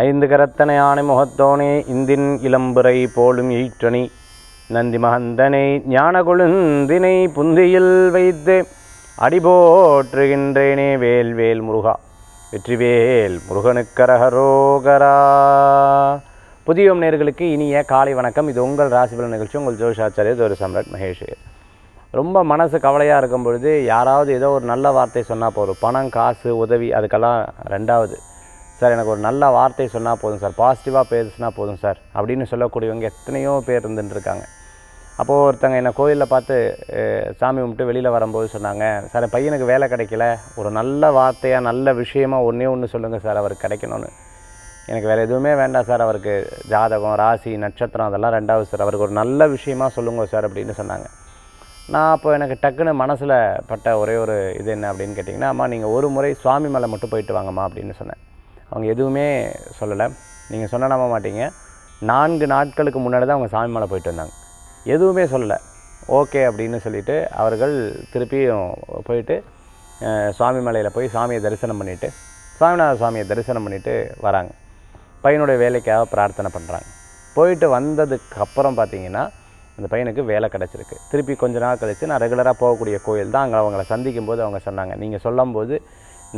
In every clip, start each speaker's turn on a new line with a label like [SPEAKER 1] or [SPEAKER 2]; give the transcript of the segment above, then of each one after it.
[SPEAKER 1] ஐந்து கரத்தனை ஆணை முகத்தோனே இந்தின் இளம்புரை போலும் ஈற்றணி நந்தி மகந்தனை ஞான கொழுந்தினை புந்தியில் வைத்து அடிபோற்றுகின்றேனே வேல்வேல் முருகா வெற்றிவேல் முருகனுக்கரகரோகரா. புதிய நேயர்களுக்கு இனிய காலை வணக்கம். இது உங்கள் ராசிபலன் நிகழ்ச்சி. உங்கள் ஜோதிஷாச்சாரியர் ஜோதிட சம்ராட் மகேஷ். ரொம்ப மனசு கவலையாக இருக்கும் பொழுது யாராவது ஏதோ ஒரு நல்ல வார்த்தை சொன்னால் போதும். பணம், காசு, உதவி அதுக்கெல்லாம் ரெண்டாவது. சார் எனக்கு ஒரு நல்ல வார்த்தை சொன்னால் போதும் சார், பாசிட்டிவாக பேசுனா போதும் சார் அப்படின்னு சொல்லக்கூடியவங்க எத்தனையோ பேர் இருந்துட்டுருக்காங்க. அப்போது ஒருத்தங்க என்னை கோயிலில் பார்த்து சாமி கும்பிட்டு வெளியில் வரும்போது சொன்னாங்க, சார் என் பையனுக்கு வேலை கிடைக்கல, ஒரு நல்ல வார்த்தையாக நல்ல விஷயமாக ஒன்று சொல்லுங்கள் சார் அவருக்கு கிடைக்கணும்னு. எனக்கு வேறு எதுவுமே வேண்டாம் சார், அவருக்கு ஜாதகம், ராசி, நட்சத்திரம் அதெல்லாம் ரெண்டாவது சார், அவருக்கு ஒரு நல்ல விஷயமா சொல்லுங்கள் சார் அப்படின்னு சொன்னாங்க. நான் அப்போ எனக்கு டக்குன்னு மனசில் பட்ட ஒரே ஒரு இது என்ன அப்படின்னு கேட்டிங்கன்னா, அம்மா நீங்கள் ஒரு முறை சுவாமி மலை மட்டும் போயிட்டு வாங்கம்மா அப்படின்னு சொன்னேன். அவங்க எதுவுமே சொல்லலை. நீங்கள் சொன்ன நம்ப மாட்டீங்க, 4 நாட்களுக்கு முன்னாடி தான் அவங்க சாமி மலை போயிட்டு வந்தாங்க. எதுவுமே சொல்லலை. ஓகே அப்படின்னு சொல்லிவிட்டு அவர்கள் திருப்பியும் போயிட்டு சுவாமி மலையில் போய் சாமியை தரிசனம் பண்ணிவிட்டு சுவாமிநாத சுவாமியை தரிசனம் பண்ணிவிட்டு வராங்க. பையனுடைய வேலைக்காக பிரார்த்தனை பண்ணுறாங்க. போயிட்டு வந்ததுக்கு அப்புறம் பார்த்திங்கன்னா அந்த பையனுக்கு வேலை கிடச்சிருக்கு. திருப்பி கொஞ்ச நாள் கழித்து நான் ரெகுலராக போகக்கூடிய கோயில் தான். அங்கே அவங்கள சந்திக்கும் போது அவங்க சொன்னாங்க, நீங்கள் சொல்லும்போது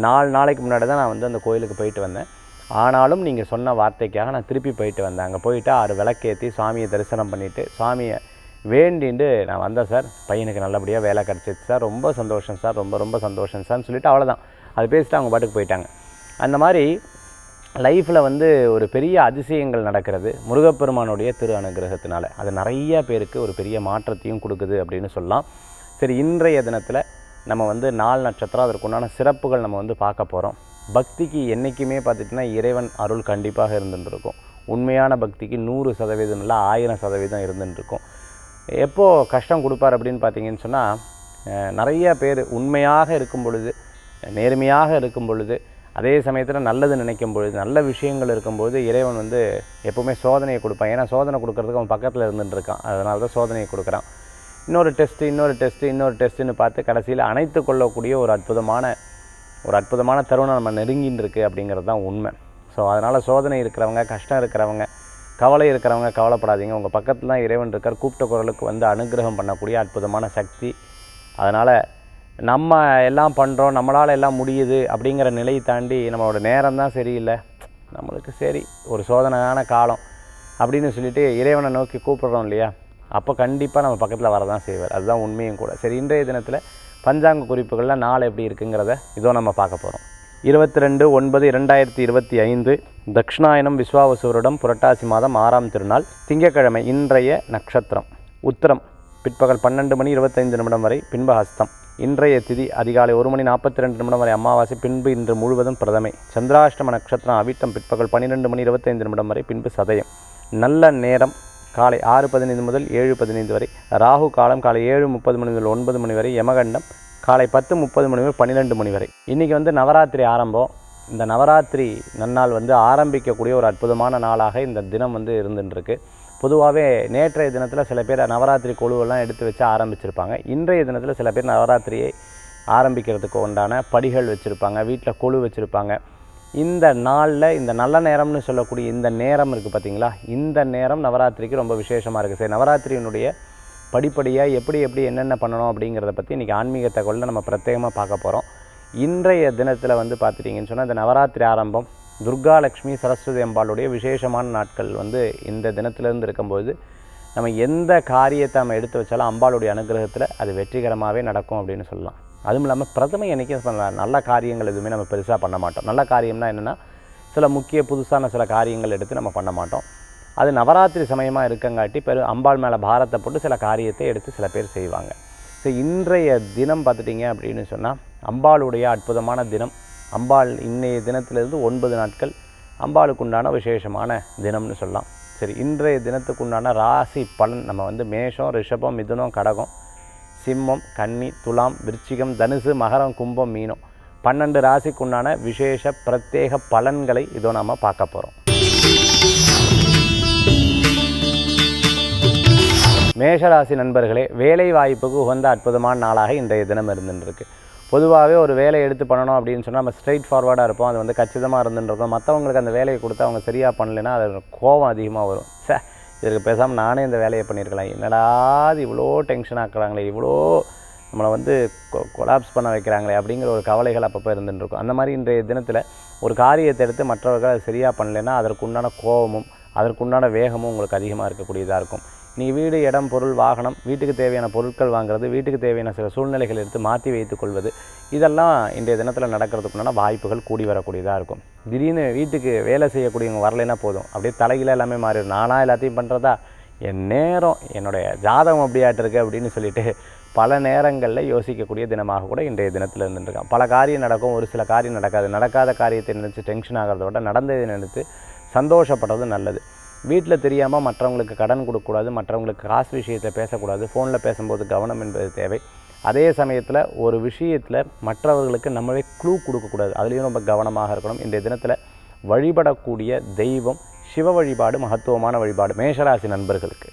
[SPEAKER 1] 4 நாளைக்கு முன்னாடி தான் நான் வந்து அந்த கோயிலுக்கு போயிட்டு வந்தேன், ஆனாலும் நீங்கள் சொன்ன வார்த்தைக்காக நான் திருப்பி போயிட்டு வந்தேன். அங்கே போயிட்டு 6 விளக்கேற்றி சாமியை தரிசனம் பண்ணிவிட்டு சாமியை வேண்டிட்டு நான் வந்தேன் சார், பையனுக்கு நல்லபடியாக வேலை கிடச்சிச்சு சார், ரொம்ப சந்தோஷம் சார், ரொம்ப ரொம்ப சந்தோஷம் சார்னு சொல்லிவிட்டு அவ்வளோதான். அது பேசிட்டு அவங்க பாட்டுக்கு போயிட்டாங்க. அந்த மாதிரி லைஃப்பில் வந்து ஒரு பெரிய அதிசயங்கள் நடக்கிறது முருகப்பெருமானுடைய திரு அனுகிரகத்தினால. அது நிறைய பேருக்கு ஒரு பெரிய மாற்றத்தையும் கொடுக்குது அப்படின்னு சொல்லலாம். சரி, இன்றைய தினத்தில் நம்ம வந்து 4 நட்சத்திரம் அதற்குண்டான சிறப்புகள் நம்ம வந்து பார்க்க போகிறோம். பக்திக்கு என்றைக்குமே பார்த்துட்டிங்கன்னா இறைவன் அருள் கண்டிப்பாக இருந்துட்டுருக்கும். உண்மையான பக்திக்கு 100% இல்லை 1000% இருந்துட்டுருக்கும். எப்போது கஷ்டம் கொடுப்பார் அப்படின்னு பார்த்தீங்கன்னு சொன்னால், நிறைய பேர் உண்மையாக இருக்கும் பொழுது, நேர்மையாக இருக்கும் பொழுது, அதே சமயத்தில் நல்லது நினைக்கும் பொழுது, நல்ல விஷயங்கள் இருக்கும்பொழுது இறைவன் வந்து எப்போவுமே சோதனையை கொடுப்பான். ஏன்னா சோதனை கொடுக்கறதுக்கு அவன் பக்கத்தில் இருந்துட்டுருக்கான், அதனால தான் சோதனையை கொடுக்குறான். இன்னொரு டெஸ்ட்டுன்னு பார்த்து கடைசியில் அணைத்து கொள்ளக்கூடிய ஒரு அற்புதமான தருணம் நம்ம நெருங்கின்னு இருக்குது அப்படிங்கிறது தான் உண்மை. ஸோ அதனால் சோதனை இருக்கிறவங்க, கஷ்டம் இருக்கிறவங்க, கவலை இருக்கிறவங்க கவலைப்படாதீங்க. உங்கள் பக்கத்தில் தான் இறைவன் இருக்கார். கூப்பிட்ட குரலுக்கு வந்து அனுகிரகம் பண்ணக்கூடிய அற்புதமான சக்தி. அதனால் நம்ம எல்லாம் பண்ணுறோம், நம்மளால் எல்லாம் முடியுது அப்படிங்கிற நிலையை தாண்டி நம்மளோட நேரம் தான் சரியில்லை, நம்மளுக்கு சரி ஒரு சோதனையான காலம் அப்படின்னு சொல்லிட்டு இறைவனை நோக்கி கூப்பிட்றோம் இல்லையா, அப்போ கண்டிப்பாக நம்ம பக்கத்தில் வரதான் செய்வார். அதுதான் உண்மையும் கூட. சரி, இன்றைய தினத்தில் பஞ்சாங்க குறிப்புகளில் நாள் எப்படி இருக்குங்கிறத இதோ நம்ம பார்க்க போகிறோம். 22/9/2025 தக்ஷிணாயனம் விஸ்வாவசுவருடம் புரட்டாசி மாதம் 6ஆம் திருநாள் திங்கட்கிழமை. இன்றைய நட்சத்திரம் உத்திரம், பிற்பகல் 12:25 வரை, பின்பு ஹஸ்தம். இன்றைய திதி அதிகாலை 1:42 வரை அமாவாசை, பின்பு இன்று முழுவதும் பிரதமை. சந்திராஷ்டம நட்சத்திரம் அவிட்டம், பிற்பகல் 12:25 வரை, பின்பு சதயம். நல்ல நேரம் காலை 6:15 முதல் 7:15 வரை. ராகு காலம் காலை 7:30 முதல் 9 வரை. யமகண்டம் காலை 10:30 முதல் 12 வரை. இன்றைக்கி வந்து நவராத்திரி ஆரம்பம். இந்த நவராத்திரி நன்னாள் வந்து ஆரம்பிக்கக்கூடிய ஒரு அற்புதமான நாளாக இந்த தினம் வந்து இருந்துட்டுருக்கு. பொதுவாகவே நேற்றைய தினத்தில் சில பேர் நவராத்திரி கொழுவெல்லாம் எடுத்து வச்சு ஆரம்பிச்சிருப்பாங்க. இன்றைய தினத்தில் சில பேர் நவராத்திரியை ஆரம்பிக்கிறதுக்கு உண்டான படிகள் வச்சுருப்பாங்க, வீட்டில் கொழு வச்சுருப்பாங்க. இந்த நாளில் இந்த நல்ல நேரம்னு சொல்லக்கூடிய இந்த நேரம் இருக்குது பார்த்திங்களா, இந்த நேரம் நவராத்திரிக்கு ரொம்ப விசேஷமாக இருக்குது. சரி, நவராத்திரியினுடைய படிப்படியாக எப்படி என்னென்ன பண்ணணும் அப்படிங்கிறத பற்றி இன்றைக்கி ஆன்மீக தகவலில் நம்ம பிரத்யேகமாக பார்க்க போகிறோம். இன்றைய தினத்தில் வந்து பார்த்துட்டிங்கன்னு சொன்னால், இந்த நவராத்திரி ஆரம்பம் துர்கா லக்ஷ்மி சரஸ்வதி அம்பாளுடைய விசேஷமான நாட்கள் வந்து இந்த தினத்திலேருந்து இருக்கும்போது நம்ம எந்த காரியத்தை நம்ம எடுத்து வச்சாலும் அம்பாளுடைய அனுகிரகத்தில் அது வெற்றிகரமாகவே நடக்கும் அப்படின்னு சொல்லலாம். அதுவும் இல்லாமல் பிரதமை என்றைக்கும் பண்ணலாம். நல்ல காரியங்கள் எதுவுமே நம்ம பெருசாக பண்ண மாட்டோம். நல்ல காரியம்னா என்னென்னா, சில முக்கிய புதுசான சில காரியங்கள் எடுத்து நம்ம பண்ண மாட்டோம். அது நவராத்திரி சமயமாக இருக்கங்காட்டி அம்பாள் மேலே பாரத்தை போட்டு சில காரியத்தை எடுத்து சில பேர் செய்வாங்க. ஸோ இன்றைய தினம் பார்த்துட்டிங்க அப்படின்னு சொன்னால் அம்பாளுடைய அற்புதமான தினம். அம்பாள் இன்னைய தினத்திலிருந்து 9 நாட்கள் அம்பாளுக்கு உண்டான விசேஷமான தினம்னு சொல்லலாம். சரி, இன்றைய தினத்துக்கு உண்டான ராசி பலன் நம்ம வந்து மேஷம், ரிஷபம், மிதுனம், கடகம், சிம்மம், கன்னி, துலாம், விருச்சிகம், தனுசு, மகரம், கும்பம், மீனம் 12 ராசிக்கு உண்டான விசேஷ பிரத்யேக பலன்களை இதோ நாம் பார்க்க போகிறோம். மேஷராசி நண்பர்களே, வேலை வாய்ப்புக்கு உகந்த அற்புதமான நாளாக இன்றைய தினம் இருந்துருக்கு. பொதுவாகவே ஒரு வேலையை எடுத்து பண்ணணும் அப்படின்னு சொன்னால் நம்ம ஸ்ட்ரைட் ஃபார்வர்டாக இருப்போம், அது வந்து கச்சிதமாக இருந்துருக்கும். மற்றவங்களுக்கு அந்த வேலையை கொடுத்து அவங்க சரியாக பண்ணலைன்னா அது கோபம் அதிகமாக வரும். இதுக்கு பேசாமல் நானே இந்த வேலையை பண்ணியிருக்கலாம், என்னடா இது இவ்வளோ டென்ஷன் ஆக்குறாங்களே, இவ்வளோ நம்மளை வந்து கொலாப்ஸ் பண்ண வைக்கிறாங்களே அப்படிங்கிற ஒரு கவலைகள் அப்பப்போ இருந்துருக்கும். அந்த மாதிரி இன்றைய தினத்தில் ஒரு காரியத்தை எடுத்து மற்றவர்கள் அது சரியாக பண்ணலைன்னா அதற்குண்டான கோபமும் அதற்குண்டான வேகமும் உங்களுக்கு அதிகமாக இருக்கக்கூடியதாக இருக்கும். நீங்கள் வீடு, இடம், பொருள், வாகனம், வீட்டுக்கு தேவையான பொருட்கள் வாங்குறது, வீட்டுக்கு தேவையான சில சூழ்நிலைகள் எடுத்து மாற்றி வைத்து கொள்வது, இதெல்லாம் இன்றைய தினத்தில் நடக்கிறதுக்குண்டான வாய்ப்புகள் கூடி வரக்கூடியதாக இருக்கும். திடீர்னு வீட்டுக்கு வேலை செய்யக்கூடியவங்க வரலைன்னா போதும், அப்படியே தலையில் எல்லாமே மாறிடும். நானாக எல்லாத்தையும் பண்ணுறதா, என் நேரம் என்னுடைய ஜாதகம் அப்படியாட்டிருக்கு அப்படின்னு சொல்லிட்டு பல நேரங்களில் யோசிக்கக்கூடிய தினமாக கூட இன்றைய தினத்தில் இருந்துருக்கான். பல காரியம் நடக்கும், ஒரு சில காரியம் நடக்காது. நடக்காத காரியத்தை நினச்சி டென்ஷன் ஆகிறத விட நடந்ததை நினைத்து சந்தோஷப்படுறது நல்லது. வீட்டில் தெரியாமல் மற்றவங்களுக்கு கடன் கொடுக்கக்கூடாது, மற்றவங்களுக்கு காசு விஷயத்தை பேசக்கூடாது, ஃபோனில் பேசும்போது கவனம் என்பது தேவை. அதே சமயத்தில் ஒரு விஷயத்தில் மற்றவர்களுக்கு நம்மளே க்ளூ கொடுக்கக்கூடாது, அதுலேயும் ரொம்ப கவனமாக இருக்கணும். இன்றைய தினத்தில் வழிபடக்கூடிய தெய்வம் சிவ வழிபாடு மகத்துவமான வழிபாடு. மேஷராசி நண்பர்களுக்கு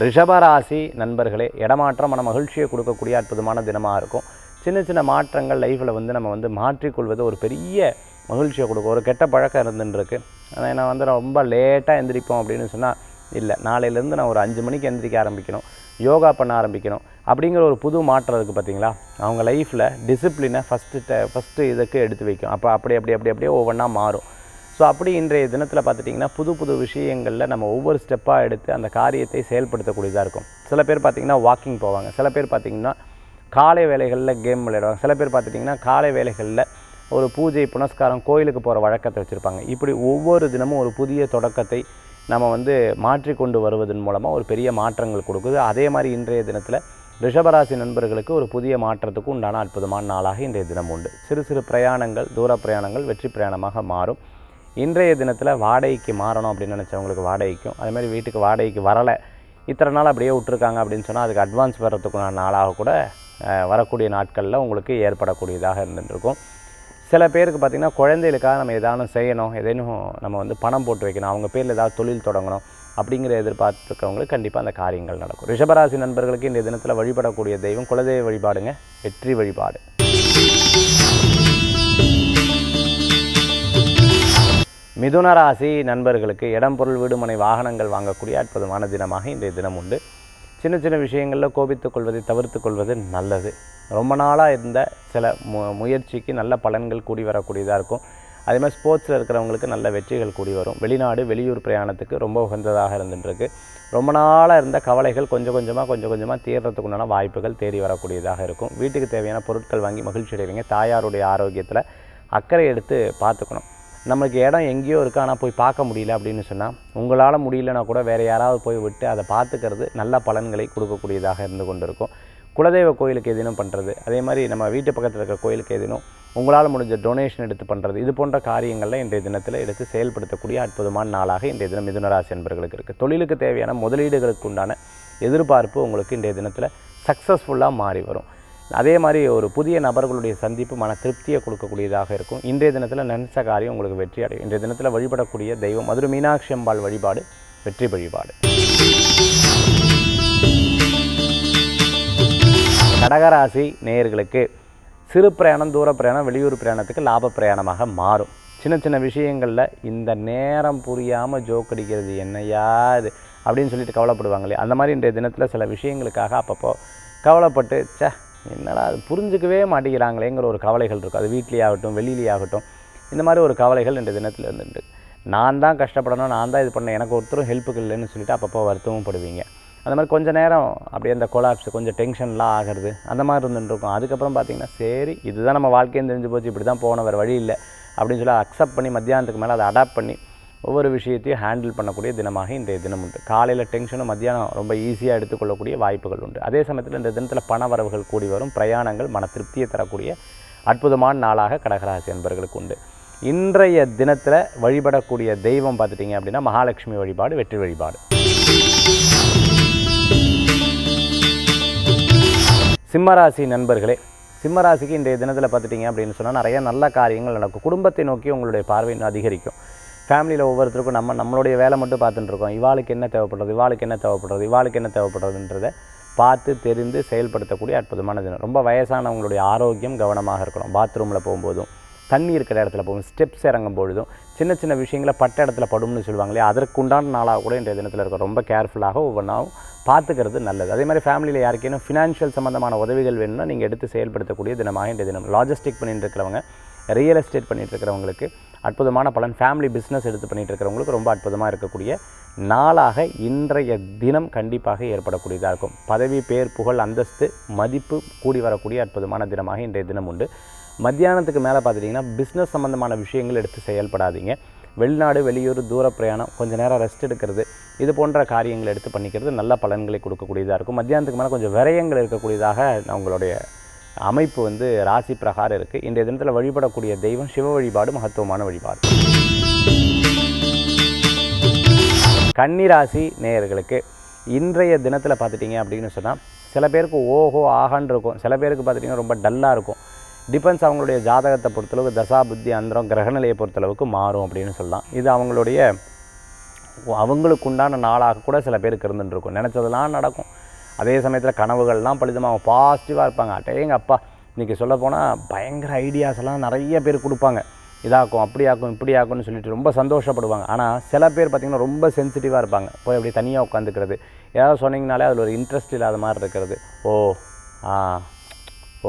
[SPEAKER 1] ரிஷபராசி நண்பர்களே, இடமாற்றம் மன மகிழ்ச்சியை கொடுக்கக்கூடிய அற்புதமான தினமாக இருக்கும். சின்ன சின்ன மாற்றங்கள் லைஃப்பில் வந்து நம்ம வந்து மாற்றிக்கொள்வது ஒரு பெரிய மகிழ்ச்சியை கொடுக்கும். ஒரு கெட்ட பழக்கம் இருந்துருக்கு, ஆனால் நான் வந்து ரொம்ப லேட்டாக எந்திரிப்போம் அப்படின்னு சொன்னால், இல்லை நாளையிலேருந்து நான் ஒரு 5 மணிக்கு எந்திரிக்க ஆரம்பிக்கணும், யோகா பண்ண ஆரம்பிக்கணும் அப்படிங்கிற ஒரு புது மாற்றம் இருக்குது பார்த்தீங்களா. அவங்க லைஃப்பில் டிசிப்ளினை ஃபஸ்ட்டு இதுக்கு எடுத்து வைக்கும். அப்போ அப்படியே ஒவ்வொன்றா மாறும். ஸோ அப்படி இன்றைய தினத்தில் பார்த்துட்டிங்கன்னா புது புது விஷயங்களில் நம்ம ஒவ்வொரு ஸ்டெப்பாக எடுத்து அந்த காரியத்தை செயல்படுத்தக்கூடியதாக இருக்கும். சில பேர் பார்த்திங்கன்னா வாக்கிங் போவாங்க, சில பேர் பார்த்திங்கன்னா காலை வேளைகளில் கேம் விளையாடுவாங்க, சில பேர் பார்த்துட்டிங்கன்னா காலை வேளைகளில் ஒரு பூஜை புனஸ்காரம் கோயிலுக்கு போகிற வழக்கத்தை வச்சுருப்பாங்க. இப்படி ஒவ்வொரு தினமும் ஒரு புதிய தொடக்கத்தை நம்ம வந்து மாற்றிக்கொண்டு வருவதன் மூலமாக ஒரு பெரிய மாற்றங்கள் கொடுக்குது. அதே மாதிரி இன்றைய தினத்தில் ரிஷபராசி நண்பர்களுக்கு ஒரு புதிய மாற்றத்துக்கு உண்டான அற்புதமான நாளாக இன்றைய தினம் உண்டு. சிறு சிறு பிரயாணங்கள், தூர பிரயாணங்கள் வெற்றி பிரயாணமாக மாறும். இன்றைய தினத்தில் வாடகைக்கு மாறணும் அப்படின்னு நினச்சவங்களுக்கு வாடகைக்கும், அதே மாதிரி வீட்டுக்கு வாடகைக்கு வரலை, இத்தனை நாள் அப்படியே விட்டுருக்காங்க அப்படின்னு சொன்னால் அதுக்கு அட்வான்ஸ் வர்றதுக்குண்டான நாளாக கூட வரக்கூடிய நாட்களில் உங்களுக்கு ஏற்படக்கூடியதாக இருந்துருக்கும். சில பேருக்கு பார்த்திங்கன்னா குழந்தைகளுக்காக நம்ம எதானும் செய்யணும், ஏதேனும் நம்ம வந்து பணம் போட்டு வைக்கணும், அவங்க பேரில் ஏதாவது தொழில் தொடங்கணும் அப்படிங்கிற எதிர்பார்த்துருக்கவங்களுக்கு கண்டிப்பாக அந்த காரியங்கள் நடக்கும். ரிஷபராசி நண்பர்களுக்கு இந்த தினத்தில் வழிபடக்கூடிய தெய்வம் குலதெய்வ வழிபாடுங்க, வெற்றி வழிபாடு. மிதுன ராசி நண்பர்களுக்கு இடம், பொருள், வீடு, மனை, வாகனங்கள் வாங்கக்கூடிய அற்புதமான தினமாக இன்றைய தினம் உண்டு. சின்ன சின்ன விஷயங்களில் கோபித்துக் கொள்வதை தவிர்த்து கொள்வது நல்லது. ரொம்ப நாளாக இருந்த சில முயற்சிக்கு நல்ல பலன்கள் கூடி வரக்கூடியதாக இருக்கும். அதே மாதிரி ஸ்போர்ட்ஸில் இருக்கிறவங்களுக்கு நல்ல வெற்றிகள் கூடி வரும். வெளிநாடு, வெளியூர் பிரயாணத்துக்கு ரொம்ப உகந்ததாக இருந்துட்டுருக்கு. ரொம்ப நாளாக இருந்த கவலைகள் கொஞ்சம் கொஞ்சமாக தீர்றதுக்குண்டான வாய்ப்புகள் தேடி வரக்கூடியதாக இருக்கும். வீட்டுக்கு தேவையான பொருட்கள் வாங்கி மகிழ்ச்சி அடைவீங்க. தாயாருடைய ஆரோக்கியத்தில் அக்கறை எடுத்து பார்த்துக்கணும். நமக்கு இடம் எங்கேயோ இருக்குது, ஆனால் போய் பார்க்க முடியல அப்படின்னு சொன்னால், உங்களால் முடியலன்னா கூட வேறு யாராவது போய் விட்டு அதை பார்த்துக்கிறது நல்ல பலன்களை கொடுக்கக்கூடியதாக இருந்து கொண்டு இருக்கும். குலதெய்வ கோயிலுக்கு எதினும் பண்ணுறது, அதே மாதிரி நம்ம வீட்டு பக்கத்தில் இருக்கிற கோயிலுக்கு எதினும் உங்களால் முடிஞ்ச டொனேஷன் எடுத்து பண்ணுறது, இது போன்ற காரியங்களில் இன்றைய தினத்தில் எடுத்து செயல்படுத்தக்கூடிய அற்புதமான நாளாக இன்றைய தினம் மிதுனராசி என்பர்களுக்கு இருக்குது. தொழிலுக்கு தேவையான முதலீடுகளுக்கு உண்டான எதிர்பார்ப்பு உங்களுக்கு இன்றைய தினத்தில் சக்ஸஸ்ஃபுல்லாக மாறி வரும். அதே மாதிரி ஒரு புதிய நபர்களுடைய சந்திப்பு மன திருப்தியை கொடுக்கக்கூடியதாக இருக்கும். இன்றைய தினத்தில் நினைச்ச காரியம் உங்களுக்கு வெற்றி அடையும். இன்றைய தினத்தில் வழிபடக்கூடிய தெய்வம் மதுரை மீனாட்சி அம்பாள் வழிபாடு, வெற்றி வழிபாடு. கடகராசி நேயர்களுக்கு சிறு பிரயாணம், தூர பிரயாணம், வெளியூர் பிரயாணத்துக்கு லாப பிரயாணமாக மாறும். சின்ன சின்ன விஷயங்களில் இந்த நேரம் புரியாமல் ஜோக் அடிக்கிறது என்னையா இது அப்படின்னு சொல்லிட்டு கவலைப்படுவாங்க இல்லையா, அந்த மாதிரி இன்றைய தினத்தில் சில விஷயங்களுக்காக அப்பப்போ கவலைப்பட்டு என்னடா அது புரிஞ்சிக்கவே மாட்டேங்கிறாங்களேங்கிற ஒரு கவலைகள் இருக்கும். அது வீட்லேயே ஆகட்டும், வெளியிலேயே ஆகட்டும், இந்த மாதிரி ஒரு கவலைகள் இன்றைய தினத்தில் இருந்துட்டு, நான் தான் கஷ்டப்படணும், நான் தான் இது பண்ணேன், எனக்கு ஒருத்தரும் ஹெல்ப்புக்கு இல்லைன்னு சொல்லிட்டு அப்பப்போ வருத்தமும் படுவீங்க. அந்த மாதிரி கொஞ்சம் நேரம் அப்படியே அந்த கொலாப்ஸ், கொஞ்சம் டென்ஷன்லாம் ஆகிறது, அந்த மாதிரி இருந்துருக்கும். அதுக்கப்புறம் பார்த்திங்கன்னா சரி இதுதான் நம்ம வாழ்க்கைன்னு தெரிஞ்சு போச்சு, இப்படி தான் போகணும், வேறு வழி இல்லை அப்படின்னு சொல்லி அக்செப்ட் பண்ணி மத்தியானத்துக்கு மேலே அதை அடாப்ட் பண்ணி ஒவ்வொரு விஷயத்தையும் ஹேண்டில் பண்ணக்கூடிய தினமாக இன்றைய தினம் உண்டு. காலையில் டென்ஷனும் மத்தியானம் ரொம்ப ஈஸியாக எடுத்துக்கொள்ளக்கூடிய வாய்ப்புகள் உண்டு. அதே சமயத்தில் இந்த தினத்தில் பண வரவுகள் கூடி வரும். பிரயாணங்கள் மன திருப்தியை தரக்கூடிய அற்புதமான நாளாக கடகராசி என்பவர்களுக்கு உண்டு. இன்றைய தினத்தில் வழிபடக்கூடிய தெய்வம் பார்த்துட்டிங்க அப்படின்னா மகாலட்சுமி வழிபாடு, வெற்றி வழிபாடு. சிம்மராசி நண்பர்களே, சிம்மராசிக்கு இன்றைய தினத்தில் பார்த்துட்டிங்க அப்படின்னு சொன்னால் நிறைய நல்ல காரியங்கள் நடக்கும். குடும்பத்தை நோக்கி உங்களுடைய பார்வை அதிகரிக்கும். ஃபேமிலியில் ஒவ்வொருத்தருக்கும் நம்மளுடைய வேலை மட்டும் பார்த்துட்டு இருக்கோம். இவாளுக்கு என்ன தேவைப்படுறது, இவாளுக்கு என்ன தேவைப்படுறதுன்றதை பார்த்து தெரிந்து செயல்படுத்தக்கூடிய அற்புதமான தினம். ரொம்ப வயசானவங்களுடைய ஆரோக்கியம் கவனமாக இருக்கணும். பாத்ரூமில் போகும்போதும், தண்ணி இருக்கிற இடத்துல போகும், ஸ்டெப்ஸ் இறங்கும் பொழுதும், சின்ன சின்ன விஷயங்களை பட்ட இடத்துல படும்னு சொல்லுவாங்க இல்லையா, அதற்குண்டான நாளாக கூட இன்றைய தினத்தில் இருக்கும். ரொம்ப கேர்ஃபுல்லாக ஒவ்வொன்றாவும் பார்த்துக்கிறது நல்லது. அதே மாதிரி ஃபேமிலியில் யாருக்கேனும் ஃபினான்ஷியல் சம்மந்தமான உதவிகள் வேணும்னா நீங்கள் எடுத்து செயல்படுத்தக்கூடிய தினமாக இன்றைய தினம். லாஜிஸ்டிக் பண்ணிட்டு இருக்கிறவங்க, ரியல் எஸ்டேட் பண்ணிட்டு இருக்கிறவங்களுக்கு அற்புதமான பலன். ஃபேமிலி பிஸ்னஸ் எடுத்து பண்ணிட்டு இருக்கிறவங்களுக்கு ரொம்ப அற்புதமாக இருக்கக்கூடிய நாளாக இன்றைய தினம் கண்டிப்பாக ஏற்படக்கூடியதாக இருக்கும். பதவி, பேர், புகழ், அந்தஸ்து, மதிப்பு கூடி வரக்கூடிய அற்புதமான தினமாக இன்றைய தினம் உண்டு. மத்தியானத்துக்கு மேலே பார்த்துட்டிங்கன்னா பிஸ்னஸ் சம்மந்தமான விஷயங்கள் எடுத்து செயல்படாதீங்க. வெளிநாடு, வெளியூர், தூர பிரயாணம், கொஞ்சம் நேரம் ரெஸ்ட் எடுக்கிறது, இது போன்ற காரியங்களை எடுத்து பண்ணிக்கிறது நல்ல பலன்களை கொடுக்கக்கூடியதாக இருக்கும். மத்தியானத்துக்கு மேலே கொஞ்சம் விரயங்கள் இருக்கக்கூடியதாக உங்களுடைய அமைப்பு ராசி பிரகாரம் இருக்குது. இன்றைய தினத்தில் வழிபடக்கூடிய தெய்வம் சிவ வழிபாடு மகத்துவமான வழிபாடு. கன்னிராசி நேயர்களுக்கு இன்றைய தினத்தில் பார்த்துட்டிங்க அப்படின்னு சொன்னால் சில பேருக்கு ஓஹோ ஆகான்னு இருக்கும், சில பேருக்கு பார்த்துட்டிங்கன்னா ரொம்ப டல்லாக இருக்கும். டிபெண்ட்ஸ் அவங்களுடைய ஜாதகத்தை பொறுத்தளவுக்கு, தசா புத்தி அந்தரம் கிரகநிலையை பொறுத்தளவுக்கு மாறும் அப்படின்னு சொல்லலாம். இது அவங்களுக்கு உண்டான நாளாக கூட சில பேருக்கு இருந்துருக்கும். நினச்சதெல்லாம் நடக்கும். அதே சமயத்தில் கனவுகள்லாம் பலிதமாக பாசிட்டிவாக இருப்பாங்க. அட்டேங்க அப்பா, இன்றைக்கி சொல்ல போனால் பயங்கர ஐடியாஸ் எல்லாம் நிறைய பேர் கொடுப்பாங்க. இதாக்கும், அப்படியாக்கும், இப்படியாக்கும்னு சொல்லிட்டு ரொம்ப சந்தோஷப்படுவாங்க. ஆனால் சில பேர் பார்த்திங்கன்னா ரொம்ப சென்சிட்டிவாக இருப்பாங்க. போய் அப்படி தனியாக உட்காந்துக்கிறது, ஏதாவது சொன்னீங்கனாலே அதில் ஒரு இன்ட்ரெஸ்ட் இல்லாத மாதிரி இருக்கிறது. ஓ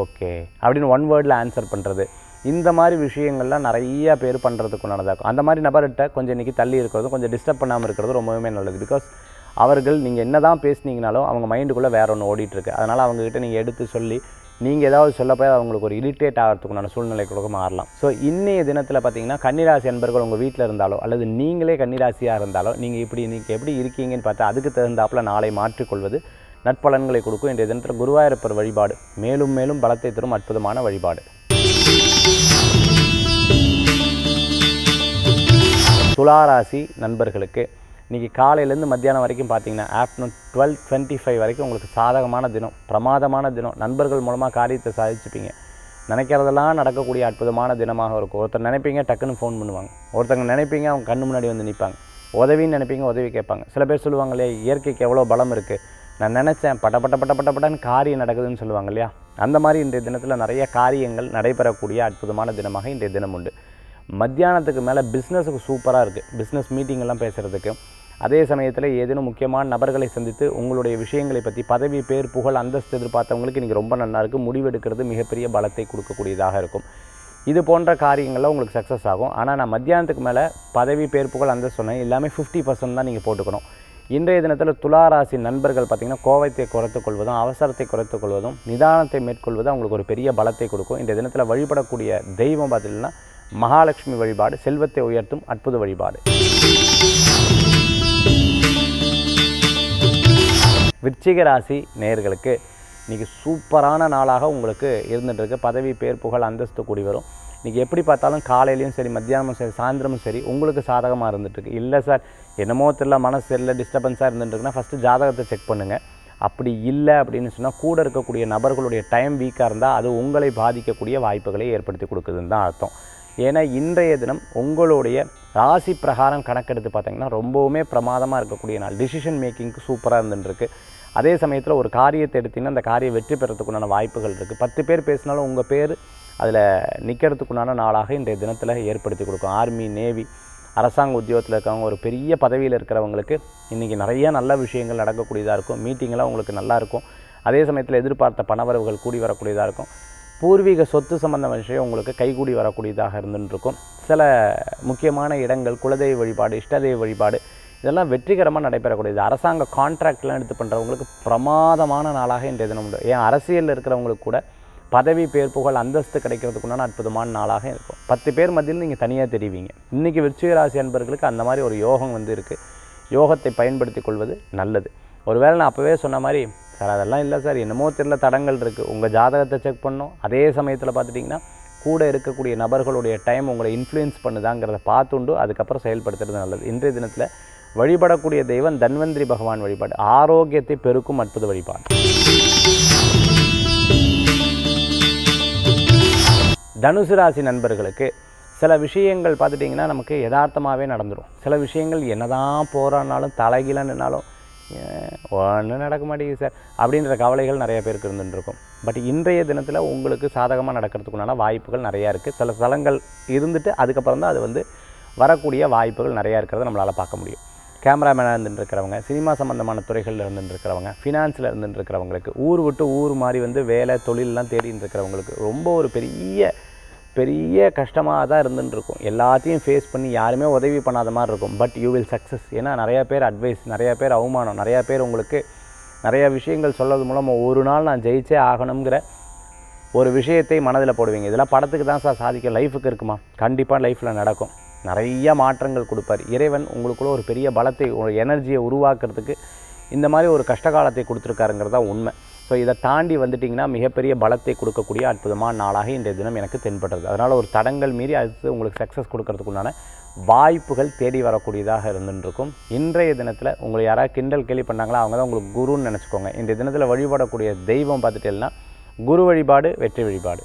[SPEAKER 1] ஓகே அப்படின்னு ஒன் வேர்டில் ஆன்சர் பண்ணுறது, இந்த மாதிரி விஷயங்கள்லாம் நிறைய பேர் பண்ணுறதுக்கு நல்லதாகும். அந்த மாதிரி நபர்கிட்ட கொஞ்சம் இன்றைக்கி தள்ளி இருக்கிறதும், கொஞ்சம் டிஸ்டர்ப் பண்ணாமல் இருக்கிறது ரொம்பவுமே நல்லது. பிகாஸ் அவர்கள் நீங்கள் என்ன தான் பேசுனீங்கனாலும் அவங்க மைண்டுக்குள்ளே வேறு ஒன்று ஓடிட்டுருக்கு. அதனால் அவங்ககிட்ட நீங்கள் எடுத்து சொல்லி நீங்கள் ஏதாவது சொல்லப்போய் அவங்களுக்கு ஒரு இரிட்டேட் ஆகிறதுக்குண்டான சூழ்நிலை கூட மாறலாம். ஸோ இன்றைய தினத்தில் பார்த்திங்கன்னா கன்னிராசி அன்பர்கள் உங்கள் வீட்டில் இருந்தாலோ அல்லது நீங்களே கன்னிராசியாக இருந்தாலோ நீங்கள் எப்படி இருக்கீங்கன்னு பார்த்தா அதுக்கு தகுந்தாப்பில் நாளை மாற்றிக்கொள்வது நற்பலன்களை கொடுக்கும். இன்றைய தினத்தில் குருவாயூரப்பர் வழிபாடு மேலும் மேலும் பலத்தை தரும் அற்புதமான வழிபாடு. துளாராசி நண்பர்களுக்கு இன்றைக்கி காலையிலேருந்து மத்தியானம் வரைக்கும் பார்த்தீங்கன்னா ஆஃப்டர்நூன் 12:25 வரைக்கும் உங்களுக்கு சாதகமான தினம், பிரமாதமான தினம். நண்பர்கள் மூலமாக காரியத்தை சாதிச்சுப்பீங்க. நினைக்கிறதெல்லாம் நடக்கக்கூடிய அற்புதமான தினமாக இருக்கும். ஒருத்தர் நினைப்பீங்க, டக்குன்னு ஃபோன் பண்ணுவாங்க. ஒருத்தங்க நினைப்பீங்க, அவங்க கண்ணு முன்னாடி வந்து நிற்பாங்க. உதவின்னு நினைப்பீங்க, உதவி கேட்பாங்க. சில பேர் சொல்லுவாங்க இல்லையா, இயற்கைக்கு எவ்வளோ பலம் இருக்குது, நான் நினச்சேன் பட்டப்பட்டன்னு காரியம் நடக்குதுன்னு சொல்லுவாங்க இல்லையா, அந்த மாதிரி இன்றைய தினத்தில் நிறைய காரியங்கள் நடைபெறக்கூடிய அற்புதமான தினமாக இன்றைய தினம் உண்டு. மத்தியானத்துக்கு மேலே பிஸ்னஸுக்கு சூப்பராக இருக்குது. பிஸ்னஸ் மீட்டிங்கெல்லாம் பேசுகிறதுக்கு, அதே சமயத்தில் ஏதேனும் முக்கியமான நபர்களை சந்தித்து உங்களுடைய விஷயங்களை பற்றி பதவி, பேர், புகழ், அந்தஸ்து எதிர்பார்த்தவங்களுக்கு இன்றைக்கி ரொம்ப நல்லா இருக்குது. முடிவெடுக்கிறது மிகப்பெரிய பலத்தை கொடுக்கக்கூடியதாக இருக்கும். இது போன்ற காரியங்களில் உங்களுக்கு சக்ஸஸ் ஆகும். ஆனால் நான் மத்தியானத்துக்கு மேலே பதவி, பேர், புகழ், அந்தஸ்து சொன்னேன் எல்லாமே 50% தான் நீங்கள் போட்டுக்கணும். இன்றைய தினத்தில் துளாராசி நண்பர்கள் பார்த்திங்கன்னா கோபத்தை குறைத்துக் கொள்வதும், அவசரத்தை குறைத்துக் கொள்வதும், நிதானத்தை மேற்கொள்வதும் அவங்களுக்கு ஒரு பெரிய பலத்தை கொடுக்கும். இன்றைய தினத்தில் வழிபடக்கூடிய தெய்வம் பார்த்திங்கன்னா மகாலட்சுமி வழிபாடு செல்வத்தை உயர்த்தும் அற்புத வழிபாடு. விருச்சிக ராசி நேயர்களுக்கு இன்றைக்கி சூப்பரான நாளாக உங்களுக்கு இருந்துகிட்ருக்கு. பதவி, பேர், புகழ், அந்தஸ்து கூடி வரும். இன்றைக்கி எப்படி பார்த்தாலும் காலையிலையும் சரி, மத்தியானமும் சரி, சாயந்தரமும் சரி உங்களுக்கு சாதகமாக இருந்துகிட்ருக்கு. இல்லை சார் என்னமோ தெரியல, மனசு தெரியல, டிஸ்டர்பன்ஸாக இருந்துட்டுருக்குன்னா ஃபஸ்ட்டு ஜாதகத்தை செக் பண்ணுங்கள். அப்படி இல்லை அப்படின்னு சொன்னால் கூட இருக்கக்கூடிய நபர்களுடைய டைம் வீக்காக இருந்தால் அது உங்களை பாதிக்கக்கூடிய வாய்ப்புகளை ஏற்படுத்தி கொடுக்குதுன்னு தான் அர்த்தம். ஏன்னா இன்றைய தினம் உங்களுடைய ராசி பிரகாரம் கணக்கெடுத்து பார்த்திங்கன்னா ரொம்பவுமே பிரமாதமாக இருக்கக்கூடிய நாள். டிசிஷன் மேக்கிங்க்கு சூப்பராக இருந்துருக்கு. அதே சமயத்தில் ஒரு காரியத்தை எடுத்திங்கன்னா அந்த காரியம் வெற்றி பெறத்துக்குண்டான வாய்ப்புகள் இருக்குது. 10 பேர் பேசினாலும் உங்கள் பேர் அதில் நிற்கிறதுக்குண்டான நாளாக இன்றைய தினத்தில் ஏற்படுத்தி கொடுக்கும். ஆர்மி, நேவி, அரசாங்க உத்தியோகத்தில் இருக்கவங்க, ஒரு பெரிய பதவியில் இருக்கிறவங்களுக்கு இன்றைக்கி நிறைய நல்ல விஷயங்கள் நடக்கக்கூடியதாக இருக்கும். மீட்டிங்கெல்லாம் உங்களுக்கு நல்லாயிருக்கும். அதே சமயத்தில் எதிர்பார்த்த பணவரவுகள் கூடி வரக்கூடியதாக இருக்கும். பூர்வீக சொத்து சம்பந்த விஷயம் உங்களுக்கு கைகூடி வரக்கூடியதாக இருந்துருக்கும். சில முக்கியமான இடங்கள், குலதெய்வ வழிபாடு, இஷ்டதெய்வ வழிபாடு இதெல்லாம் வெற்றிகரமாக நடைபெறக்கூடியது. அரசாங்க கான்ட்ராக்ட்லாம் எடுத்து பண்ணுறவங்களுக்கு பிரமாதமான நாளாக இன்றைய தினம் உண்டு. ஏன் அரசியலில் இருக்கிறவங்களுக்கு கூட பதவி, பேர், புகழ், அந்தஸ்து கிடைக்கிறதுக்குண்டான அற்புதமான நாளாக இருக்கும். 10 பேர் மத்தியில் நீங்கள் தனியாக தெரிவிங்க. இன்றைக்கி விருச்சிக ராசி அன்பர்களுக்கு அந்த மாதிரி ஒரு யோகம் இருக்குது. யோகத்தை பயன்படுத்தி கொள்வது நல்லது. ஒருவேளை நான் அப்போவே சொன்ன மாதிரி சார் அதெல்லாம் இல்லை சார் என்னமோ தெரியல தடங்கள் இருக்குது, உங்கள் ஜாதகத்தை செக் பண்ணணும். அதே சமயத்தில் பார்த்துட்டிங்கன்னா கூட இருக்கக்கூடிய நபர்களுடைய டைம் உங்களை இன்ஃப்ளூயன்ஸ் பண்ணுதாங்கிறத பார்த்துண்டு அதுக்கப்புறம் செயல்படுத்துறது நல்லது. இன்றைய தினத்தில் வழிபடக்கூடிய தெய்வம் தன்வந்திரி பகவான் வழிபாடு ஆரோக்கியத்தை பெருக்கும் அற்புத வழிபாடு. தனுசு ராசி நண்பர்களுக்கு சில விஷயங்கள் பார்த்துட்டிங்கன்னா நமக்கு யதார்த்தமாகவே நடந்துடும். சில விஷயங்கள் என்னதான் போராடினாலும் தலைகீழ நின்னாலும் ஒன்றும் நடக்க மாட்டேங்குது சார் அப்படின்ற கவலைகள் நிறைய பேருக்கு இருந்துருக்கும். பட் இன்றைய தினத்தில் உங்களுக்கு சாதகமாக நடக்கிறதுக்குண்டான வாய்ப்புகள் நிறையா இருக்குது. சில ஸ்தலங்கள் இருந்துட்டு அதுக்கப்புறம் தான் அது வந்து வரக்கூடிய வாய்ப்புகள் நிறையா இருக்கிறத நம்மளால் பார்க்க முடியும். கேமராமேனாக இருந்துட்டுருக்கிறவங்க, சினிமா சம்மந்தமான துறைகளில் இருந்துட்டுருக்கிறவங்க, ஃபினான்ஸில் இருந்துட்டுருக்கிறவங்களுக்கு, ஊர் விட்டு ஊர் மாதிரி வந்து வேலை தொழிலெலாம் தேடின்னு இருக்கிறவங்களுக்கு ரொம்ப ஒரு பெரிய கஷ்டமாக தான் இருந்துட்டுருக்கும். எல்லாத்தையும் ஃபேஸ் பண்ணி யாருமே உதவி பண்ணாத மாதிரி இருக்கும். But you will success. ஏன்னா நிறையா பேர் அட்வைஸ், நிறையா பேர் அவமானம், நிறையா பேர் உங்களுக்கு நிறையா விஷயங்கள் சொல்கிறது மூலமாக ஒரு நாள் நான் ஜெயிச்சே ஆகணுங்கிற ஒரு விஷயத்தை மனதில் போடுவீங்க. இதெல்லாம் படத்துக்கு தான் சார் சாதிக்க, லைஃபுக்கு இருக்குமா? கண்டிப்பாக லைஃப்பில் நடக்கும். நிறைய மாற்றங்கள் கொடுப்பார் இறைவன். உங்களுக்குள்ள ஒரு பெரிய பலத்தை, ஒரு எனர்ஜியை உருவாக்குறதுக்கு இந்த மாதிரி ஒரு கஷ்டகாலத்தை கொடுத்துருக்காருங்கிறது தான் உண்மை. ஸோ இதை தாண்டி வந்துட்டிங்கன்னா மிகப்பெரிய பலத்தை கொடுக்கக்கூடிய அற்புதமான நாளாக இன்றைய தினம் எனக்கு தென்படுறது. அதனால் ஒரு தடங்கள் மீறி அடுத்து உங்களுக்கு சக்ஸஸ் கொடுக்கறதுக்குண்டான வாய்ப்புகள் தேடி வரக்கூடியதாக இருந்துருக்கும். இன்றைய தினத்தில் உங்களை யாராவது கிண்டல் கேலி பண்ணாங்களா, அவங்க தான் உங்களுக்கு குருன்னு நினச்சிக்கோங்க. இன்றைய தினத்தில் வழிபடக்கூடிய தெய்வம் பார்த்துட்டேன்னா குரு வழிபாடு, வெற்றி வழிபாடு.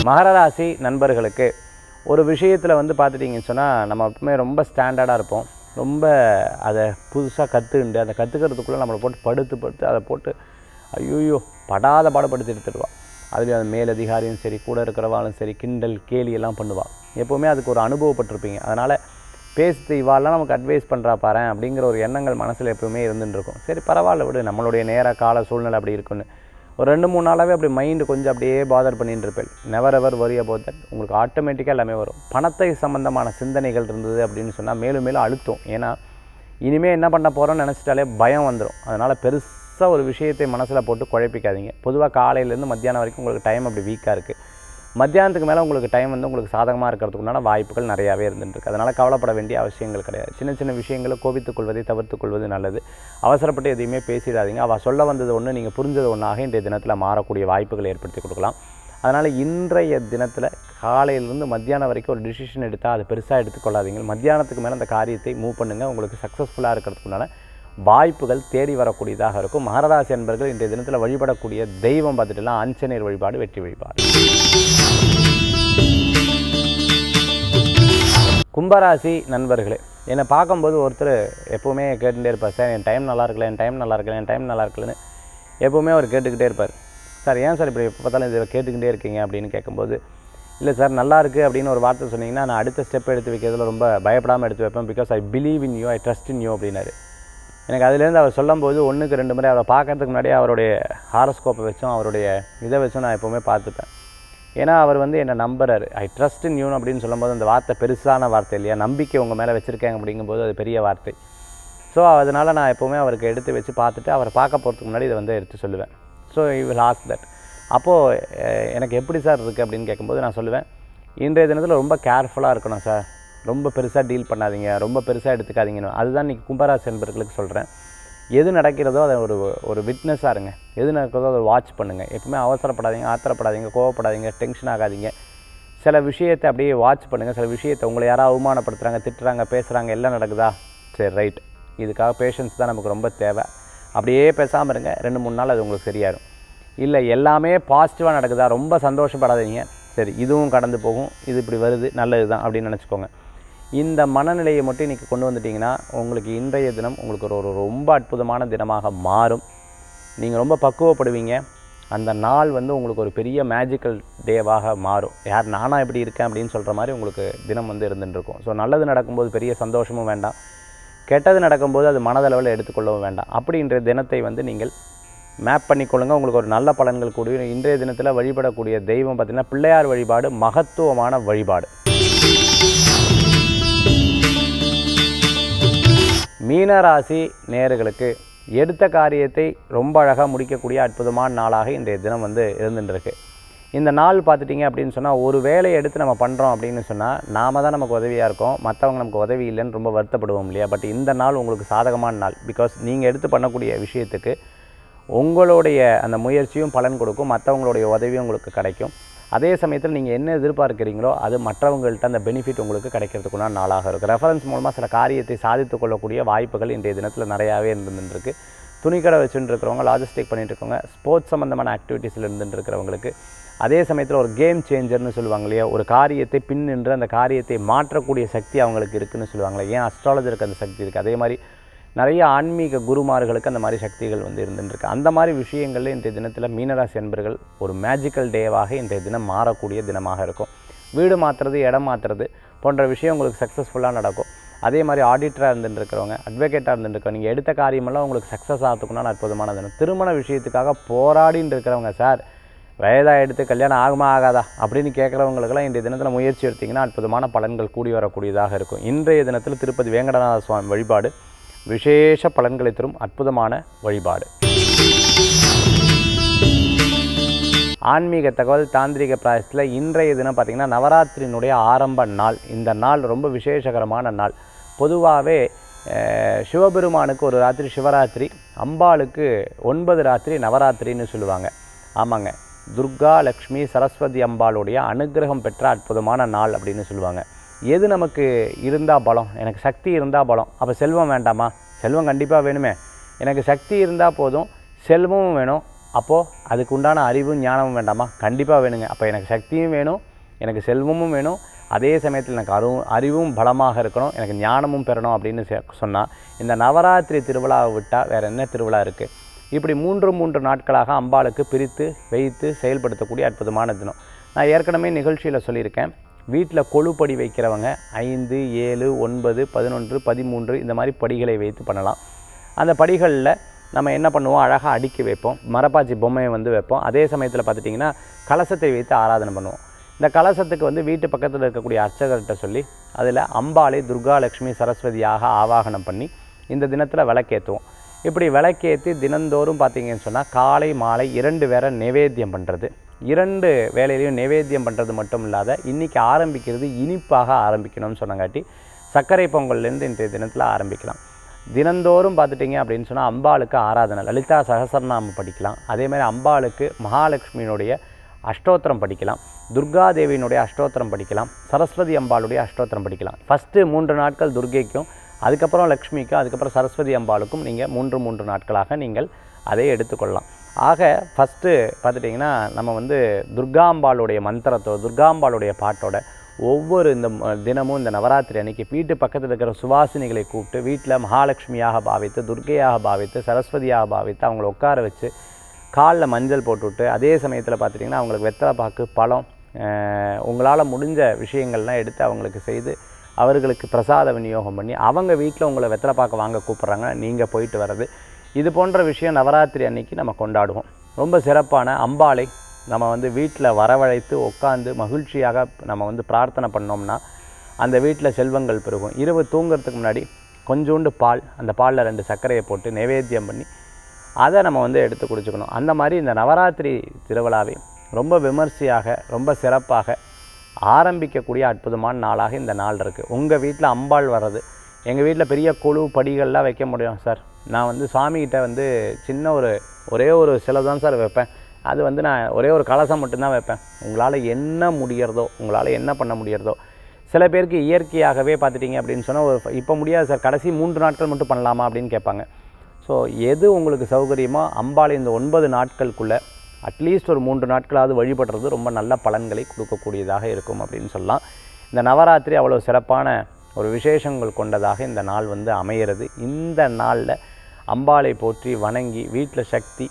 [SPEAKER 1] மகர ராசி நண்பர்களுக்கு ஒரு விஷயத்தில் வந்து பார்த்துட்டிங்கன்னு சொன்னால், நம்ம எப்பவுமே ரொம்ப ஸ்டாண்டர்டாக இருப்போம். ரொம்ப அதை புதுசாக கற்றுண்டு அதை கற்றுக்கிறதுக்குள்ளே நம்மளை போட்டு படுத்து அதை போட்டு ஐயோ படாத பாடுபடுத்தி எடுத்துடுவாள். அதுலேயும் அது மேலதிகாரியும் சரி, கூட இருக்கிறவாலும் சரி, கிண்டல் கேலி எல்லாம் பண்ணுவாள். எப்போவுமே அதுக்கு ஒரு அனுபவப்பட்டிருப்பீங்க. அதனால் பேசி இவாளெலாம் நமக்கு அட்வைஸ் பண்ணுறா பாரு அப்படிங்கிற ஒரு எண்ணங்கள் மனசில் எப்போவுமே இருந்துருக்கும். சரி பரவாயில்ல விடு, நம்மளுடைய நேர கால சூழ்நிலை அப்படி இருக்குன்னு ஒரு 2-3 நாளாகவே அப்படி மைண்டு கொஞ்சம் அப்படியே பாதர் பண்ணிட்டு இருப்பேன். Never ever worry about that. உங்களுக்கு ஆட்டோமேட்டிக்காக எல்லாமே வரும். பணத்தை சம்மந்தமான சிந்தனைகள் இருந்தது அப்படின்னு சொன்னால் மேலும் மேலும் அழுத்தும். ஏன்னா இனிமேல் என்ன பண்ண போகிறோன்னு நினச்சிட்டாலே பயம் வந்துடும். அதனால் பெருசாக ஒரு விஷயத்தை மனசில் போட்டு குழப்பிக்காதீங்க. பொதுவாக காலையிலேருந்து மத்தியானம் வரைக்கும் உங்களுக்கு டைம் அப்படி வீக்காக இருக்குது. மத்தியானத்துக்கு மேலே உங்களுக்கு டைம் வந்து உங்களுக்கு சாதகமாக இருக்கிறதுக்குண்டான வாய்ப்புகள் நிறையாவே இருந்துருக்கு. அதனால் கவலைப்பட வேண்டிய அவசியங்கள் கிடையாது. சின்ன சின்ன விஷயங்களை கோபித்துக்கொள்வதை தவிர்த்துக்கொள்வது நல்லது. அவசரப்பட்டு எதையுமே பேசிடாதீங்க. அவள் சொல்ல வந்தது ஒன்று, நீங்கள் புரிஞ்சது ஒன்றாக இன்றைய தினத்தில் மாறக்கூடிய வாய்ப்புகளை ஏற்படுத்தி கொடுக்கலாம். அதனால் இன்றைய தினத்தில் காலையிலேருந்து மத்தியானம் வரைக்கும் ஒரு டிசிஷன் எடுத்தால் அது பெருசாக எடுத்துக்கொள்ளாதீங்க. மத்தியானத்துக்கு மேலே அந்த காரியத்தை மூவ் பண்ணுங்கள். உங்களுக்கு சக்ஸஸ்ஃபுல்லாக இருக்கிறதுக்குண்டான வாய்ப்புகள் தேடி வரக்கூடியதாக இருக்கும். மகராசி என்பர்கள் இன்றைய தினத்தில் வழிபடக்கூடிய தெய்வம் பார்த்துட்டுலாம் ஆஞ்சநேயர் வழிபாடு, வெற்றி வழிபாடு. கும்பராசி நண்பர்களே, என்னை பார்க்கும்போது ஒருத்தர் எப்போவுமே கேட்டுகிட்டே இருப்பார், சார் என் டைம் நல்லா இருக்கல, என் டைம் நல்லா இருக்கல, என் டைம் நல்லா இருக்கலன்னு எப்போவுமே அவர் கேட்டுக்கிட்டே இருப்பார். சார் ஏன் சார் இப்படி எப்போ பார்த்தாலும் இதை கேட்டுக்கிட்டே இருக்கீங்க அப்படின்னு கேட்கும்போது, இல்லை சார் நல்லா இருக்குது அப்படின்னு ஒரு வார்த்தை சொன்னீங்கன்னா நான் அடுத்த ஸ்டெப் எடுத்து வைக்கிறதுல ரொம்ப பயப்படாமல் எடுத்து வைப்பேன். Because I believe in you, I trust in you அப்படின்னாரு. எனக்கு அதுலேருந்து அவர் சொல்லும்போது 1க்கு 2 முறை அவரை பார்க்கறதுக்கு முன்னாடியே அவருடைய ஹாரோஸ்கோப்பை வச்சும் அவருடைய இதை வச்சும் நான் எப்போவுமே பார்த்துப்பேன். ஏன்னா அவர் வந்து என்னை நம்புறாரு. ஐ ட்ரஸ்ட் இன் யூ அப்படின்னு சொல்லும்போது அந்த வார்த்தை பெருசான வார்த்தை இல்லையா, நம்பிக்கை உங்கள் மேலே வச்சுருக்கேன் அப்படிங்கும்போது அது பெரிய வார்த்தை. ஸோ அதனால் நான் எப்போவுமே அவருக்கு எடுத்து வச்சு பார்த்துட்டு அவரை பார்க்க போகிறதுக்கு முன்னாடி இதை வந்து எடுத்து சொல்லுவேன். So you will ask that. அப்போது எனக்கு எப்படி சார் இருக்குது அப்படின்னு கேட்கும்போது நான் சொல்லுவேன், இன்றைய தினத்தில் ரொம்ப கேர்ஃபுல்லாக இருக்கணும் சார், ரொம்ப பெருசாக டீல் பண்ணாதீங்க, ரொம்ப பெருசாக எடுத்துக்காதீங்கன்னு. அதுதான் இன்றைக்கி கும்பராசி என்பர்களுக்கு சொல்கிறேன். எது நடக்கிறதோ அதை ஒரு விட்னஸாக இருங்க. எது நடக்கிறதோ அதை வாட்ச் பண்ணுங்கள். எப்பவுமே அவசரப்படாதீங்க, ஆத்திரப்படாதீங்க, கோவப்படாதீங்க, டென்ஷன் ஆகாதீங்க. சில விஷயத்தை அப்படியே வாட்ச் பண்ணுங்கள். சில விஷயத்தை உங்களை யாராவது அவமானப்படுத்துகிறாங்க, திட்டுறாங்க, பேசுகிறாங்க, எல்லாம் நடக்குதா, சரி ரைட், இதுக்காக பேஷன்ஸ் தான் நமக்கு ரொம்ப தேவை. அப்படியே பேசாமல் இருங்க. 2-3 நாள் அது உங்களுக்கு சரியாயிடும். இல்லை எல்லாமே பாசிட்டிவாக நடக்குதா, ரொம்ப சந்தோஷப்படாதீங்க, சரி இதுவும் கடந்து போகும், இது இப்படி வருது, நல்லது தான் அப்படின்னு நினச்சிக்கோங்க. இந்த மனநிலையை மட்டும் இன்றைக்கி கொண்டு வந்துட்டிங்கன்னா உங்களுக்கு இன்றைய தினம் உங்களுக்கு ஒரு ரொம்ப அற்புதமான தினமாக மாறும். நீங்கள் ரொம்ப பக்குவப்படுவீங்க. அந்த நாள் வந்து உங்களுக்கு ஒரு பெரிய மேஜிக்கல் டேவாக மாறும். யார் நானாக இப்படி இருக்கேன் அப்படின்னு சொல்கிற மாதிரி உங்களுக்கு தினம் வந்து இருந்துருக்கும். ஸோ நல்லது நடக்கும்போது பெரிய சந்தோஷமும் வேண்டாம், கெட்டது நடக்கும்போது அது மனதளவில் எடுத்துக்கொள்ளவும் வேண்டாம். அப்படின்ற தினத்தை வந்து நீங்கள் மேப் பண்ணிக்கொள்ளுங்கள். உங்களுக்கு ஒரு நல்ல பலன்கள் கூடிய இன்றைய தினத்தில் வழிபடக்கூடிய தெய்வம் பார்த்திங்கன்னா பிள்ளையார் வழிபாடு மகத்துவமான வழிபாடு. மீனராசி நேயர்களுக்கு எடுத்த காரியத்தை ரொம்ப அழகாக முடிக்கக்கூடிய அற்புதமான நாளாக இன்றைய தினம் வந்து இருந்துருக்கு. இந்த நாள் பார்த்துட்டிங்க அப்படின்னு சொன்னால், ஒரு வேலையை எடுத்து நம்ம பண்ணுறோம் அப்படின்னு சொன்னால் நாம தான் நமக்கு உதவியாக இருக்கோம், மற்றவங்க நமக்கு உதவி இல்லைன்னு ரொம்ப வருத்தப்படுவோம் இல்லையா. பட் இந்த நாள் உங்களுக்கு சாதகமான நாள். பிகாஸ் நீங்கள் எடுத்து பண்ணக்கூடிய விஷயத்துக்கு உங்களுடைய அந்த முயற்சியும் பலன் கொடுக்கும், மற்றவங்களுடைய உதவியும் உங்களுக்கு கிடைக்கும். அதே சமயத்தில் நீங்கள் என்ன எதிர்பார்க்குறீங்களோ அது மற்றவங்கள்ட்ட அந்த பெனிஃபிட் உங்களுக்கு கிடைக்கிறதுக்குண்டான நாளாக இருக்குது. ரெஃபரன்ஸ் மூலமாக சில காரியத்தை சாதித்து கொள்ளக்கூடிய வாய்ப்புகள் இன்றைய தினத்தில் நிறையாவே இருந்துருக்கு. துணிக்கடை வச்சுட்டு இருக்கிறவங்க, லாஜிஸ்டிக் பண்ணிட்டு இருக்கவங்க, ஸ்போர்ட்ஸ் சம்மந்தமான ஆக்டிவிட்டீஸில் இருந்துட்டு இருக்கிறவங்களுக்கு, அதே சமயத்தில் ஒரு கேம் சேஞ்சர்னு சொல்லுவாங்க இல்லையா, ஒரு காரியத்தை பின் நின்று அந்த காரியத்தை மாற்றக்கூடிய சக்தி அவங்களுக்கு இருக்குதுன்னு சொல்லுவாங்களே, ஏன் அஸ்ட்ராலஜருக்கு அந்த சக்தி இருக்குது. அதே மாதிரி நிறைய ஆன்மீக குருமார்களுக்கு அந்த மாதிரி சக்திகள் வந்து இருந்துருக்கு. அந்த மாதிரி விஷயங்களில் இன்றைய தினத்தில் மீனராசி அன்பர்கள் ஒரு மேஜிக்கல் டேவாக இன்றைய தினம் மாறக்கூடிய தினமாக இருக்கும். வீடு மாற்றுறது, இடம் மாற்றுறது போன்ற விஷயம் உங்களுக்கு சக்ஸஸ்ஃபுல்லாக நடக்கும். அதே மாதிரி ஆடிட்டராக இருந்துருக்கிறவங்க, அட்வொகேட்டாக இருந்துருக்கவங்க, நீங்கள் எடுத்த காரியமெல்லாம் உங்களுக்கு சக்ஸஸ் ஆகிறதுக்குன்னா அற்புதமான தினம். திருமண விஷயத்துக்காக போராடின்னு இருக்கிறவங்க, சார் வயதாக எடுத்து கல்யாணம் ஆகுமா ஆகாதா அப்படின்னு கேட்குறவங்களுக்கெல்லாம் இன்றைய தினத்தில் முயற்சி எடுத்திங்கன்னா அற்புதமான பலன்கள் கூடி வரக்கூடியதாக இருக்கும். இன்றைய தினத்தில் திருப்பதி வேங்கடநாத சுவாமி வழிபாடு விசேஷ பலன்களை தரும் அற்புதமான வழிபாடு. ஆன்மீக தகவல் தாந்திரிக பிராயசத்தில் இன்றைய தினம் பார்த்திங்கன்னா நவராத்திரியினுடைய ஆரம்ப நாள். இந்த நாள் ரொம்ப விசேஷகரமான நாள். பொதுவாகவே சிவபெருமானுக்கு ஒரு ராத்திரி சிவராத்திரி, அம்பாளுக்கு 9 ராத்திரி நவராத்திரின்னு சொல்லுவாங்க. ஆமாங்க, துர்கா லக்ஷ்மி சரஸ்வதி அம்பாளுடைய அனுகிரகம் பெற்ற அற்புதமான நாள் அப்படின்னு சொல்லுவாங்க. எது நமக்கு இருந்தால் பலம்? எனக்கு சக்தி இருந்தால் பலம். அப்போ செல்வம் வேண்டாமா? செல்வம் கண்டிப்பாக வேணுமே. எனக்கு சக்தி இருந்தால் போதும், செல்வமும் வேணும். அப்போது அதுக்கு உண்டான அறிவும் ஞானமும் வேண்டாமா? கண்டிப்பாக வேணுங்க. அப்போ எனக்கு சக்தியும் வேணும், எனக்கு செல்வமும் வேணும், அதே சமயத்தில் எனக்கு அறிவும் பலமாக இருக்கணும், எனக்கு ஞானமும் பெறணும் அப்படின்னு சொன்னால் இந்த நவராத்திரி திருவிழாவை விட்டால் வேறு என்ன திருவிழா இருக்குது? இப்படி 3 நாட்களாக அம்பாளுக்கு பிரித்து வைத்து செயல்படுத்தக்கூடிய அற்புதமான தினம். நான் ஏற்கனவே நிகழ்ச்சியில் சொல்லியிருக்கேன், வீட்டில் கொழுப்படி வைக்கிறவங்க 5, 7, 9, 11, 13 இந்த மாதிரி படிகளை வைத்து பண்ணலாம். அந்த படிகளில் நம்ம என்ன பண்ணுவோம், அழகாக அடுக்கி வைப்போம், மரப்பாச்சி பொம்மையை வந்து வைப்போம். அதே சமயத்தில் பார்த்துட்டிங்கன்னா கலசத்தை வைத்து ஆராதனை பண்ணுவோம். இந்த கலசத்துக்கு வந்து வீட்டு பக்கத்தில் இருக்கக்கூடிய அர்ச்சகர்கிட்ட சொல்லி அதில் அம்பாளை துர்கா லக்ஷ்மி சரஸ்வதியாக ஆவாகனம் பண்ணி இந்த தினத்தில் விளக்கேற்றுவோம். இப்படி விளக்கேற்றி தினந்தோறும் பார்த்திங்கன்னு சொன்னால் காலை மாலை 2 வேளை நைவேத்தியம் பண்ணுறது. 2 வேளையிலையும் நைவேத்தியம் பண்ணுறது மட்டும் இல்லாத இன்றைக்கி ஆரம்பிக்கிறது இனிப்பாக ஆரம்பிக்கணும்னு சொன்னங்காட்டி சர்க்கரை பொங்கல்லேருந்து இன்றைய தினத்தில் ஆரம்பிக்கலாம். தினந்தோறும் பார்த்துட்டிங்க அப்படின்னு சொன்னால் அம்பாளுக்கு ஆராதனை, லலிதா சகசரநாமம் படிக்கலாம். அதேமாதிரி அம்பாளுக்கு மகாலட்சுமியினுடைய அஷ்டோத்திரம் படிக்கலாம், துர்காதேவியினுடைய அஷ்டோத்திரம் படிக்கலாம், சரஸ்வதி அம்பாளுடைய அஷ்டோத்திரம் படிக்கலாம். ஃபஸ்ட்டு 3 நாட்கள் துர்கைக்கும், அதுக்கப்புறம் லக்ஷ்மிக்கும், அதுக்கப்புறம் சரஸ்வதி அம்பாளுக்கும் நீங்கள் 3 நாட்களாக நீங்கள் அதை எடுத்துக்கொள்ளலாம். ஆக ஃபஸ்ட்டு பார்த்துட்டிங்கன்னா நம்ம வந்து துர்காம்பாளுடைய மந்திரத்தோட, துர்காம்பாளுடைய பாட்டோட ஒவ்வொரு இந்த தினமும் இந்த நவராத்திரி அன்றைக்கி வீட்டு பக்கத்தில் இருக்கிற சுவாசினிகளை கூப்பிட்டு வீட்டில் மகாலட்சுமியாக பாவித்து, துர்கையாக பாவித்து, சரஸ்வதியாக பாவித்து அவங்கள உட்கார வச்சு காலில் மஞ்சள் போட்டுவிட்டு, அதே சமயத்தில் பார்த்துட்டிங்கன்னா அவங்களுக்கு வெத்தலை பாக்கு, பழம், உங்களால் முடிஞ்ச விஷயங்கள்லாம் எடுத்து அவங்களுக்கு செய்து அவர்களுக்கு பிரசாத விநியோகம் பண்ணி அவங்க வீட்டில் உங்களை வெத்தலை பாக்கு வாங்க கூப்பிட்றாங்க, நீங்கள் போயிட்டு வர்றது, இது போன்ற விஷயம் நவராத்திரி அன்னைக்கு நம்ம கொண்டாடுவோம். ரொம்ப சிறப்பான அம்பாளை நம்ம வந்து வீட்டில் வரவழைத்து உட்காந்து மகிழ்ச்சியாக நம்ம வந்து பிரார்த்தனை பண்ணோம்னா அந்த வீட்டில் செல்வங்கள் பெருகும். இரவு தூங்குறதுக்கு முன்னாடி கொஞ்சோண்டு பால், அந்த பாலில் 2 சர்க்கரையை போட்டு நைவேத்தியம் பண்ணி அதை நம்ம வந்து எடுத்து குடிச்சுக்கணும். அந்த மாதிரி இந்த நவராத்திரி திருவிழாவை ரொம்ப விமர்சையாக ரொம்ப சிறப்பாக ஆரம்பிக்கக்கூடிய அற்புதமான நாளாக இந்த நாள் இருக்குது. உங்கள் வீட்டில் அம்பாள் வர்றது, எங்கள் வீட்டில் பெரிய கொழு படிகள்லாம் வைக்க முடியும் சார், நான் வந்து சாமிகிட்ட வந்து சின்ன ஒரே ஒரு சிலை தான் சார் வைப்பேன், அது வந்து நான் ஒரே ஒரு கலசம் மட்டும்தான் வைப்பேன். உங்களால் என்ன முடிகிறதோ, உங்களால் என்ன பண்ண முடிகிறதோ. சில பேருக்கு இயற்கையாகவே பார்த்துட்டிங்க அப்படின்னு சொன்னால் இப்போ முடியாது சார், கடைசி 3 நாட்கள் மட்டும் பண்ணலாமா அப்படின்னு கேட்பாங்க. ஸோ எது உங்களுக்கு சௌகரியமோ அம்பாள் இந்த 9 நாட்களுக்குள்ளே அட்லீஸ்ட் ஒரு 3 நாட்களாவது வழிபடுறது ரொம்ப நல்ல பலன்களை கொடுக்கக்கூடியதாக இருக்கும் அப்படின்னு சொல்லலாம். இந்த நவராத்திரி அவ்வளோ சிறப்பான ஒரு விசேஷங்கள் கொண்டதாக இந்த நாள் வந்து அமைகிறது. இந்த நாளில் அம்பாளை போற்றி வணங்கி வீட்டில் சக்தி,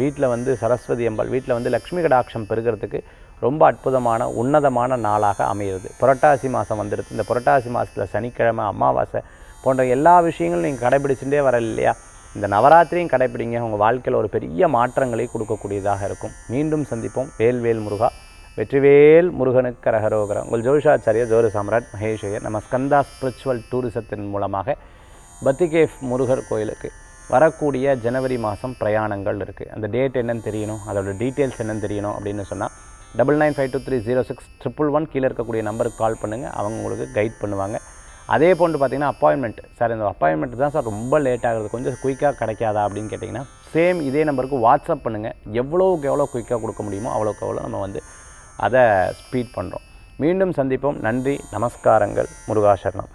[SPEAKER 1] வீட்டில் வந்து சரஸ்வதி அம்பாள், வீட்டில் வந்து லக்ஷ்மி கடாட்சம் பெறுகிறதுக்கு ரொம்ப அற்புதமான உன்னதமான நாளாக அமைகிறது. புரட்டாசி மாதம் வந்துடுது. இந்த புரட்டாசி மாதத்தில் சனிக்கிழமை, அமாவாசை போன்ற எல்லா விஷயங்களும் நீங்கள் கடைபிடிச்சுட்டே வர இல்லையா, இந்த நவராத்திரியும் கடைபிடிங்க. உங்கள் வாழ்க்கையில் ஒரு பெரிய மாற்றங்களை கொடுக்கக்கூடியதாக இருக்கும். மீண்டும் சந்திப்போம். வேல்வேல் முருகா, வெற்றிவேல் முருகனுக்கு கரகரோகரம். உங்கள் ஜோதிஷாச்சாரிய ஜோதி சாம்ராட் மகேஷ் ஐயர். நம்ம ஸ்கந்தா ஸ்பிரிச்சுவல் டூரிசத்தின் மூலமாக பத்திகேஃப் முருகர் கோயிலுக்கு வரக்கூடிய ஜனவரி மாதம் பிரயாணங்கள் இருக்குது. அந்த டேட் என்னன்னு தெரியணும், அதோட டீட்டெயில்ஸ் என்னன்னு தெரியணும் அப்படின்னு சொன்னால் 9952306111 கீழே இருக்கக்கூடிய நம்பருக்கு கால் பண்ணுங்கள். அவங்க உங்களுக்கு கைட் பண்ணுவாங்க. அதே போன்று பார்த்திங்கன்னா அப்பாயின்மெண்ட், சார் இந்த அப்பாயின்மெண்ட் தான் சார் ரொம்ப லேட் ஆகுது, கொஞ்சம் குயிக்காக கிடைக்காதா அப்படின்னு கேட்டிங்கன்னா சேம் இதே நம்பருக்கு வாட்ஸ்அப் பண்ணுங்கள். எவ்வளோக்கு எவ்வளோ குயிக்காக கொடுக்க முடியுமோ அவ்வளோக்கு எவ்வளோ நம்ம வந்து அதை ஸ்பீட் பண்ணுறோம். மீண்டும் சந்திப்போம். நன்றி, நமஸ்காரங்கள், முருகாசரணம்.